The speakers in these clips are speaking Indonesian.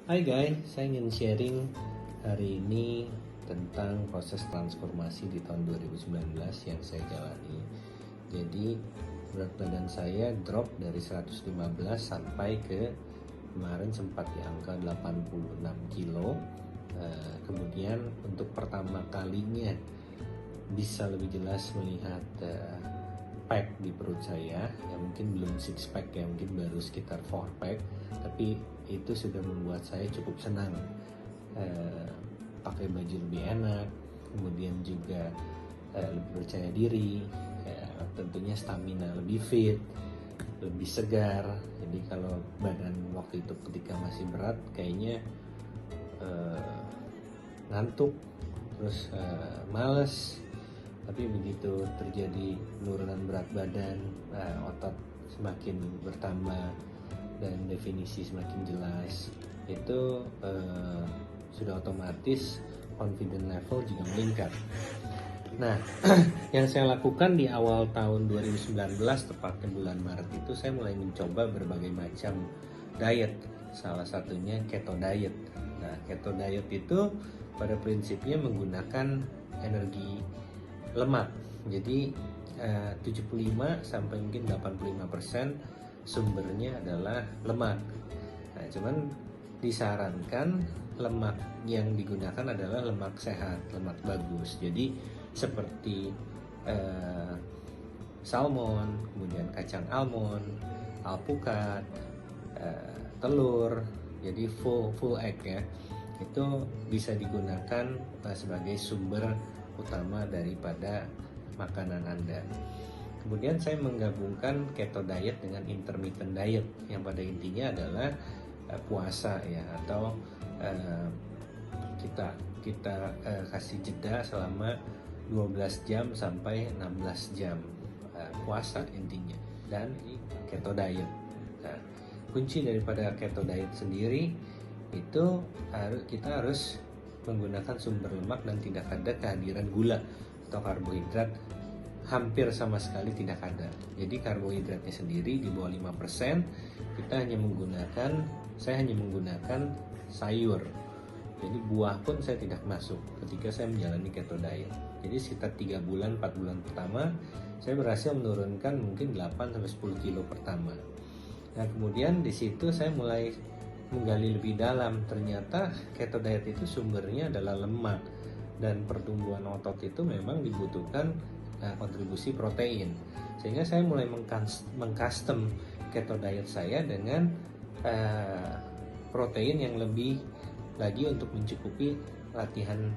Hai guys, saya ingin sharing hari ini tentang proses transformasi di tahun 2019 yang saya jalani. Jadi berat badan saya drop dari 115 sampai ke kemarin sempat di angka 86 kilo. Kemudian untuk pertama kalinya bisa lebih jelas melihat pack di perut saya, yang mungkin belum six pack ya, mungkin baru sekitar 4 pack, tapi itu sudah membuat saya cukup senang. Pakai baju lebih enak, kemudian juga lebih percaya diri, tentunya stamina lebih fit, lebih segar. Jadi kalau badan waktu itu ketika masih berat kayaknya ngantuk, terus males, tapi begitu terjadi penurunan berat badan, otot semakin bertambah dan definisi semakin jelas, itu sudah otomatis confidence level juga meningkat. Nah, yang saya lakukan di awal tahun 2019, tepatnya bulan Maret itu, saya mulai mencoba berbagai macam diet, salah satunya keto diet. Nah, keto diet itu pada prinsipnya menggunakan energi lemak. Jadi 75 sampai mungkin 85% sumbernya adalah lemak. Nah, cuman disarankan lemak yang digunakan adalah lemak sehat, lemak bagus. Jadi seperti salmon, kemudian kacang almond, alpukat, telur. Jadi full egg ya. Itu bisa digunakan sebagai sumber utama daripada makanan Anda. Kemudian saya menggabungkan keto diet dengan intermittent diet, yang pada intinya adalah puasa ya, atau kita kasih jeda selama 12 jam sampai 16 jam puasa intinya, dan keto diet. Nah, kunci daripada keto diet sendiri itu kita harus menggunakan sumber lemak dan tidak ada kehadiran gula atau karbohidrat, hampir sama sekali tidak ada. Jadi karbohidratnya sendiri di bawah 5%. Saya hanya menggunakan sayur. Jadi buah pun saya tidak masuk ketika saya menjalani keto diet. Jadi sekitar 3 bulan, 4 bulan pertama saya berhasil menurunkan mungkin 8-10 kilo pertama. Nah, kemudian di situ saya mulai menggali lebih dalam. Ternyata keto diet itu sumbernya adalah lemak, dan pertumbuhan otot itu memang dibutuhkan kontribusi protein. Sehingga saya mulai mengcustom keto diet saya dengan protein yang lebih lagi untuk mencukupi latihan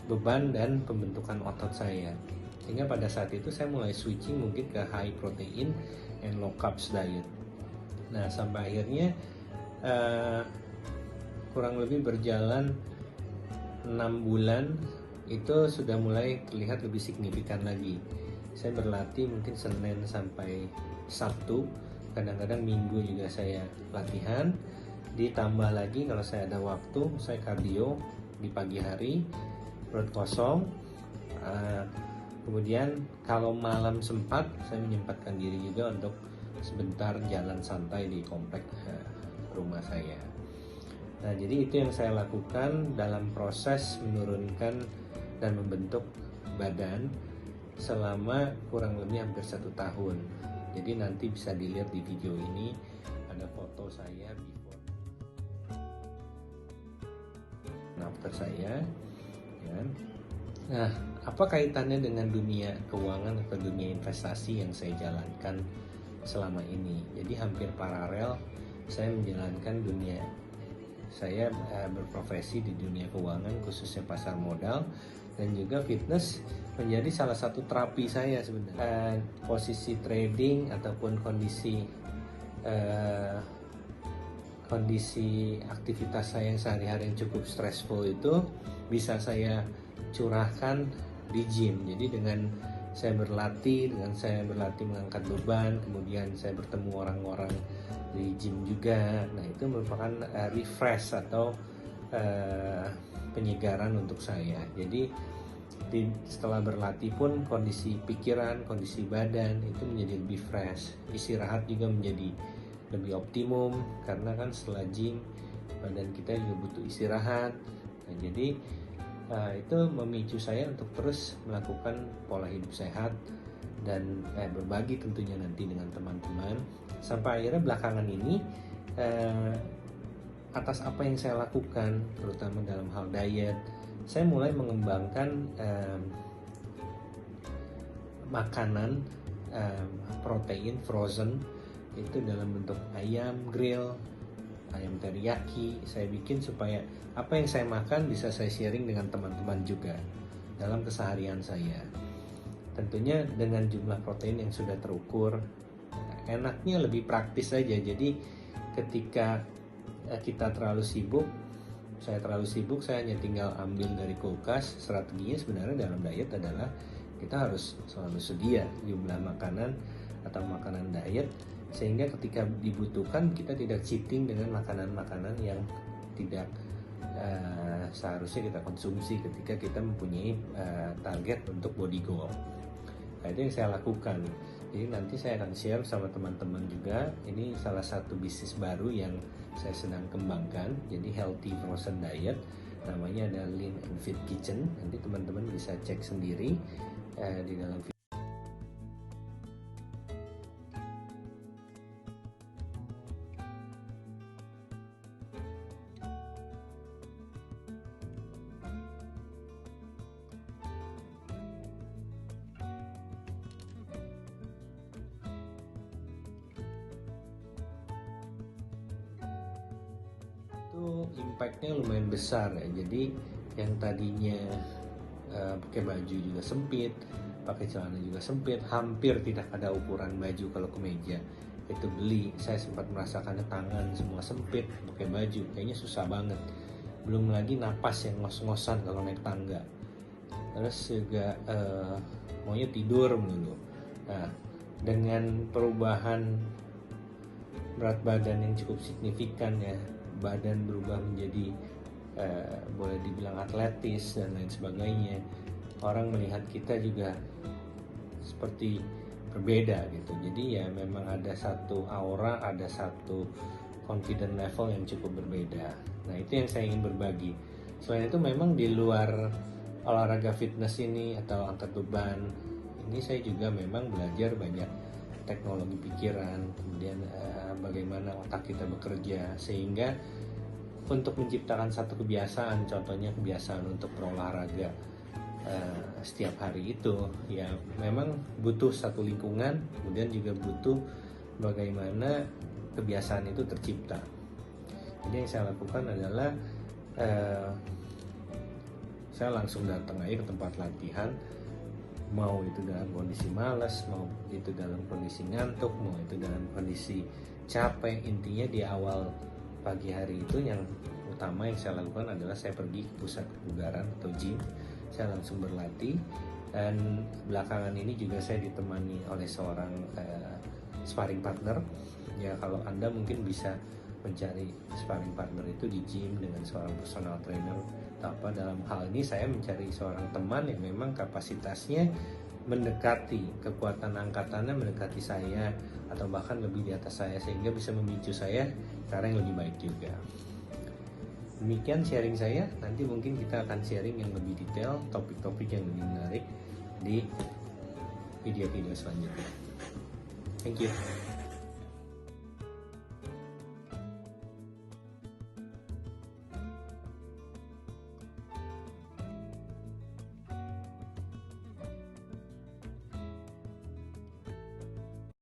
beban dan pembentukan otot saya. Sehingga pada saat itu saya mulai switching mungkin ke high protein and low carbs diet. Nah, sampai akhirnya kurang lebih berjalan 6 bulan itu sudah mulai terlihat lebih signifikan lagi. Saya berlatih mungkin Senin sampai Sabtu, kadang-kadang Minggu juga saya latihan. Ditambah lagi kalau saya ada waktu, saya cardio di pagi hari, perut kosong. Kemudian kalau malam sempat, saya menyempatkan diri juga untuk sebentar jalan santai di komplek rumah saya. Nah, jadi itu yang saya lakukan dalam proses menurunkan dan membentuk badan selama kurang lebih hampir 1 tahun. Jadi nanti bisa dilihat di video ini, ada foto saya before dan after saya ya. Nah, apa kaitannya dengan dunia keuangan atau dunia investasi yang saya jalankan selama ini? Jadi hampir paralel saya menjalankan dunia, saya berprofesi di dunia keuangan, khususnya pasar modal, dan juga fitness menjadi salah satu terapi saya sebenarnya. Posisi trading ataupun kondisi aktivitas saya yang sehari-hari yang cukup stressful itu bisa saya curahkan di gym. Jadi dengan saya berlatih mengangkat beban, kemudian saya bertemu orang-orang di gym juga. Nah, itu merupakan refresh atau penyegaran untuk saya. Jadi setelah berlatih pun kondisi pikiran, kondisi badan itu menjadi lebih fresh. Istirahat juga menjadi lebih optimum, karena kan setelah gym badan kita juga butuh istirahat. Nah, jadi itu memicu saya untuk terus melakukan pola hidup sehat dan berbagi tentunya nanti dengan teman-teman. Sampai akhirnya belakangan ini atas apa yang saya lakukan, terutama dalam hal diet, saya mulai mengembangkan makanan protein frozen, itu dalam bentuk ayam grill, ayam teriyaki. Saya bikin supaya apa yang saya makan bisa saya sharing dengan teman-teman juga dalam keseharian saya. Tentunya dengan jumlah protein yang sudah terukur. Enaknya lebih praktis saja. Jadi ketika kita terlalu sibuk, saya hanya tinggal ambil dari kulkas. Strateginya sebenarnya dalam diet adalah kita harus selalu sedia jumlah makanan atau makanan diet, sehingga ketika dibutuhkan kita tidak cheating dengan makanan-makanan yang tidak seharusnya kita konsumsi ketika kita mempunyai target untuk body goal. Nah, itu yang saya lakukan. Jadi nanti saya akan share sama teman-teman juga. Ini salah satu bisnis baru yang saya sedang kembangkan. Jadi healthy frozen diet, namanya ada Lean and Fit Kitchen. Nanti teman-teman bisa cek sendiri di dalam video. Itu impactnya lumayan besar ya. Jadi yang tadinya pakai baju juga sempit, pakai celana juga sempit, hampir tidak ada ukuran baju kalau kemeja itu beli. Saya sempat merasakan tangan semua sempit pakai baju, kayaknya susah banget. Belum lagi napas yang ngos-ngosan kalau naik tangga. Terus juga maunya tidur dulu. Nah, dengan perubahan berat badan yang cukup signifikan ya, badan berubah menjadi boleh dibilang atletis dan lain sebagainya, orang melihat kita juga seperti berbeda gitu. Jadi ya memang ada satu aura, ada satu confident level yang cukup berbeda. Nah, itu yang saya ingin berbagi. Selain itu memang di luar olahraga fitness ini atau angkat beban ini, saya juga memang belajar banyak teknologi pikiran, kemudian bagaimana otak kita bekerja, sehingga untuk menciptakan satu kebiasaan, contohnya kebiasaan untuk berolahraga setiap hari itu, ya memang butuh satu lingkungan, kemudian juga butuh bagaimana kebiasaan itu tercipta. Jadi yang saya lakukan adalah saya langsung datang aja ke tempat latihan, mau itu dalam kondisi malas, mau itu dalam kondisi ngantuk, mau itu dalam kondisi capek. Intinya di awal pagi hari itu yang utama yang saya lakukan adalah saya pergi ke pusat kebugaran atau gym. Saya langsung berlatih, dan belakangan ini juga saya ditemani oleh seorang sparring partner. Ya, kalau Anda mungkin bisa mencari sparring partner itu di gym dengan seorang personal trainer. Apa dalam hal ini saya mencari seorang teman yang memang kapasitasnya mendekati, kekuatan angkatannya mendekati saya atau bahkan lebih di atas saya, sehingga bisa memicu saya cara yang lebih baik juga. Demikian sharing saya. Nanti mungkin kita akan sharing yang lebih detail, topik-topik yang lebih menarik di video-video selanjutnya. Thank you.